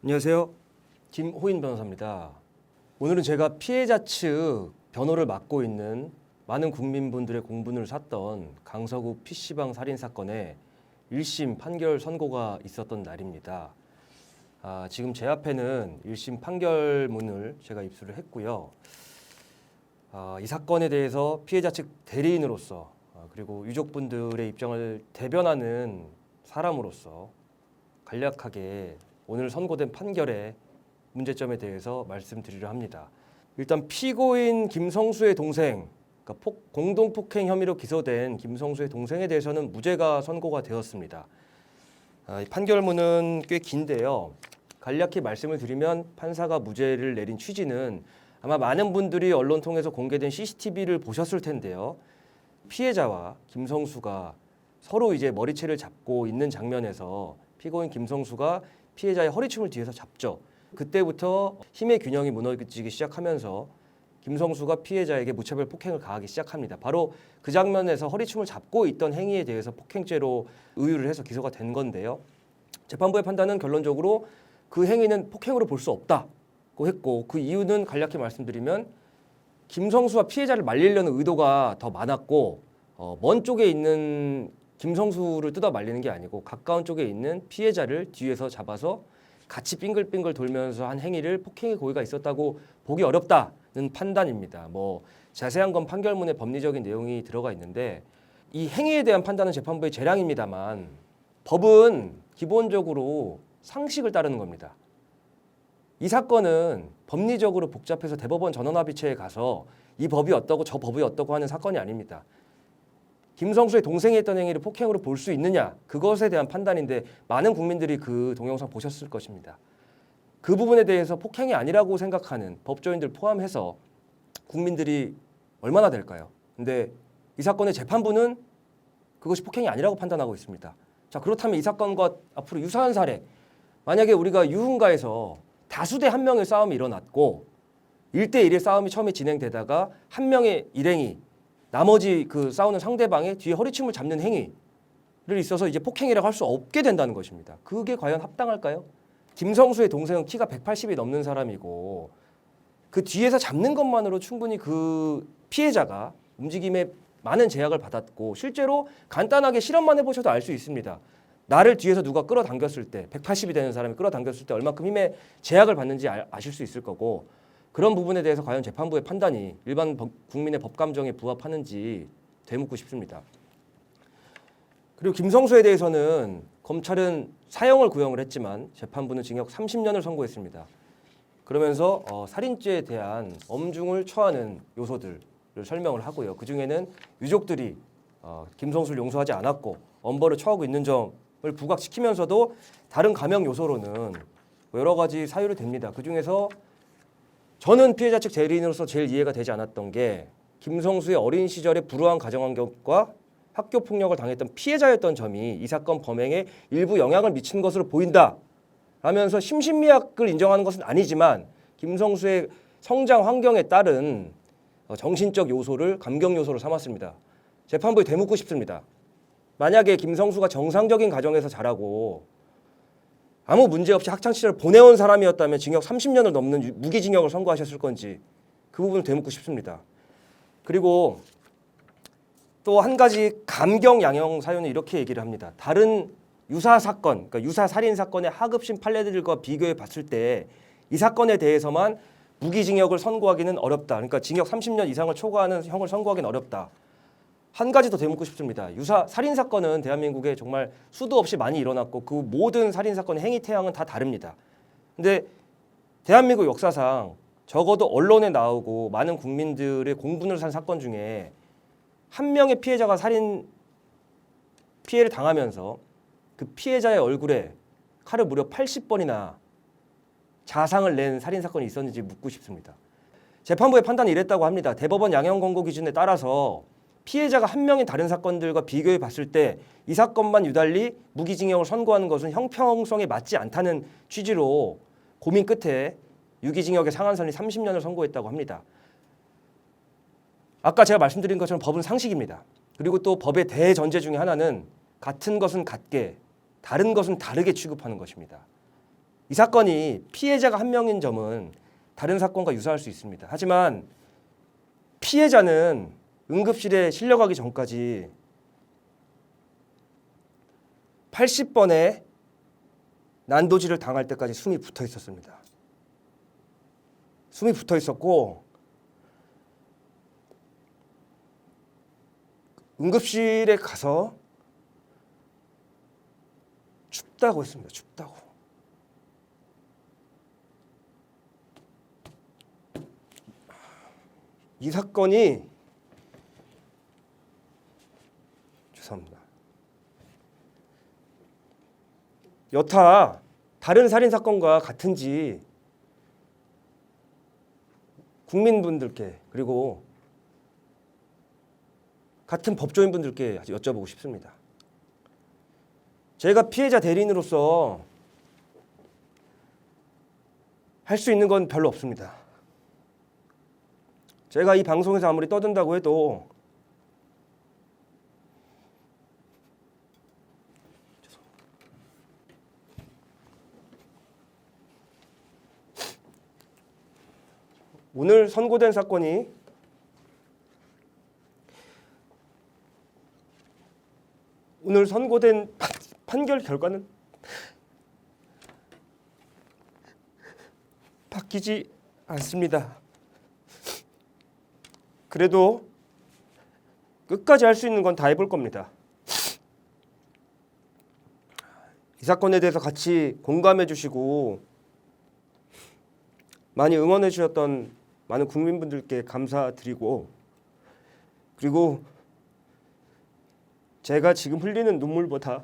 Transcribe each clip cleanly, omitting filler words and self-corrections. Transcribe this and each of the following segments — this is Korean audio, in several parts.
안녕하세요. 김호인 변호사입니다. 오늘은 제가 피해자 측 변호를 맡고 있는 많은 국민분들의 공분을 샀던 강서구 PC방 살인 사건의 1심 판결 선고가 있었던 날입니다. 지금 제 앞에는 1심 판결문을 제가 입수를 했고요. 이 사건에 대해서 피해자 측 대리인으로서 그리고 유족분들의 입장을 대변하는 사람으로서 간략하게 오늘 선고된 판결의 문제점에 대해서 말씀드리려 합니다. 일단 피고인 김성수의 동생, 그러니까 공동폭행 혐의로 기소된 김성수의 동생에 대해서는 무죄가 선고가 되었습니다. 이 판결문은 꽤 긴데요. 간략히 말씀을 드리면 판사가 무죄를 내린 취지는 아마 많은 분들이 언론 통해서 공개된 CCTV를 보셨을 텐데요. 피해자와 김성수가 서로 이제 머리채를 잡고 있는 장면에서 피고인 김성수가 피해자의 허리춤을 뒤에서 잡죠. 그때부터 힘의 균형이 무너지기 시작하면서 김성수가 피해자에게 무차별 폭행을 가하기 시작합니다. 바로 그 장면에서 허리춤을 잡고 있던 행위에 대해서 폭행죄로 의유를 해서 기소가 된 건데요. 재판부의 판단은 결론적으로 그 행위는 폭행으로 볼 수 없다고 했고, 그 이유는 간략히 말씀드리면 김성수와 피해자를 말리려는 의도가 더 많았고, 먼 쪽에 있는 김성수를 뜯어 말리는 게 아니고 가까운 쪽에 있는 피해자를 뒤에서 잡아서 같이 빙글빙글 돌면서 한 행위를 폭행의 고의가 있었다고 보기 어렵다는 판단입니다. 자세한 건 판결문에 법리적인 내용이 들어가 있는데, 이 행위에 대한 판단은 재판부의 재량입니다만 법은 기본적으로 상식을 따르는 겁니다. 이 사건은 법리적으로 복잡해서 대법원 전원합의체에 가서 이 법이 어떠고 저 법이 어떠고 하는 사건이 아닙니다. 김성수의 동생이 했던 행위를 폭행으로 볼 수 있느냐, 그것에 대한 판단인데 많은 국민들이 그 동영상 보셨을 것입니다. 그 부분에 대해서 폭행이 아니라고 생각하는 법조인들 포함해서 국민들이 얼마나 될까요? 근데 이 사건의 재판부는 그것이 폭행이 아니라고 판단하고 있습니다. 자, 그렇다면 이 사건과 앞으로 유사한 사례, 만약에 우리가 유흥가에서 다수 대 한 명의 싸움이 일어났고 1대1의 싸움이 처음에 진행되다가 한 명의 일행이 나머지 그 싸우는 상대방의 뒤에 허리춤을 잡는 행위를 있어서 이제 폭행이라고 할 수 없게 된다는 것입니다. 그게 과연 합당할까요? 김성수의 동생은 키가 180이 넘는 사람이고 그 뒤에서 잡는 것만으로 충분히 그 피해자가 움직임에 많은 제약을 받았고, 실제로 간단하게 실험만 해보셔도 알 수 있습니다. 나를 뒤에서 누가 끌어당겼을 때, 180이 되는 사람이 끌어당겼을 때 얼마큼 힘에 제약을 받는지 아실 수 있을 거고, 그런 부분에 대해서 과연 재판부의 판단이 일반 국민의 법감정에 부합하는지 되묻고 싶습니다. 그리고 김성수에 대해서는 검찰은 사형을 구형을 했지만 재판부는 징역 30년을 선고했습니다. 그러면서 살인죄에 대한 엄중을 처하는 요소들을 설명을 하고요. 그중에는 유족들이 김성수를 용서하지 않았고 엄벌을 처하고 있는 점을 부각시키면서도 다른 감형 요소로는 여러 가지 사유를 댑니다. 그중에서 저는 피해자 측 대리인으로서 제일 이해가 되지 않았던 게 김성수의 어린 시절의 불우한 가정환경과 학교 폭력을 당했던 피해자였던 점이 이 사건 범행에 일부 영향을 미친 것으로 보인다 라면서 심신미약을 인정하는 것은 아니지만 김성수의 성장 환경에 따른 정신적 요소를 감경 요소로 삼았습니다. 재판부에 되묻고 싶습니다. 만약에 김성수가 정상적인 가정에서 자라고 아무 문제 없이 학창시절을 보내온 사람이었다면 징역 30년을 넘는 무기징역을 선고하셨을 건지 그 부분을 되묻고 싶습니다. 그리고 또 한 가지 감경 양형 사유는 이렇게 얘기를 합니다. 다른 유사 사건, 그러니까 유사 살인 사건의 하급심 판례들과 비교해 봤을 때 이 사건에 대해서만 무기징역을 선고하기는 어렵다. 그러니까 징역 30년 이상을 초과하는 형을 선고하기는 어렵다. 한 가지 더 되묻고 싶습니다. 유사 살인 사건은 대한민국에 정말 수도 없이 많이 일어났고 그 모든 살인 사건의 행위 태양은 다 다릅니다. 근데 대한민국 역사상 적어도 언론에 나오고 많은 국민들의 공분을 산 사건 중에 한 명의 피해자가 살인 피해를 당하면서 그 피해자의 얼굴에 칼을 무려 80번이나 자상을 낸 살인 사건이 있었는지 묻고 싶습니다. 재판부의 판단이 이랬다고 합니다. 대법원 양형 권고 기준에 따라서 피해자가 한 명의 다른 사건들과 비교해 봤을 때 이 사건만 유달리 무기징역을 선고하는 것은 형평성에 맞지 않다는 취지로 고민 끝에 유기징역의 상한선이 30년을 선고했다고 합니다. 아까 제가 말씀드린 것처럼 법은 상식입니다. 그리고 또 법의 대전제 중에 하나는 같은 것은 같게, 다른 것은 다르게 취급하는 것입니다. 이 사건이 피해자가 한 명인 점은 다른 사건과 유사할 수 있습니다. 하지만 피해자는 응급실에 실려가기 전까지 80번의 난도질을 당할 때까지 숨이 붙어 있었습니다. 숨이 붙어 있었고 응급실에 가서 춥다고 했습니다. 춥다고. 이 사건이 죄송합니다. 여타 다른 살인 사건과 같은지 국민분들께 그리고 같은 법조인분들께 여쭤보고 싶습니다. 제가 피해자 대리인으로서 할 수 있는 건 별로 없습니다. 제가 이 방송에서 아무리 떠든다고 해도 오늘 선고된 사건이 오늘 선고된 판결 결과는 바뀌지 않습니다. 그래도 끝까지 할 수 있는 건 다 해볼 겁니다. 이 사건에 대해서 같이 공감해 주시고 많이 응원해 주셨던 많은 국민분들께 감사드리고 그리고 제가 지금 흘리는 눈물보다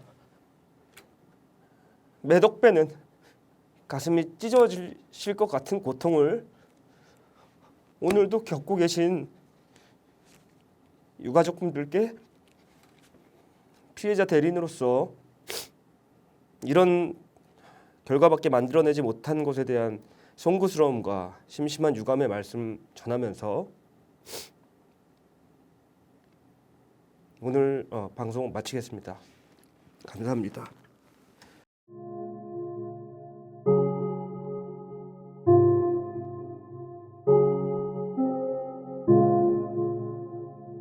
매덕 배는 가슴이 찢어질 것 같은 고통을 오늘도 겪고 계신 유가족분들께 피해자 대리인으로서 이런 결과밖에 만들어내지 못한 것에 대한 송구스러움과 심심한 유감의 말씀 전하면서 오늘 방송 마치겠습니다. 감사합니다.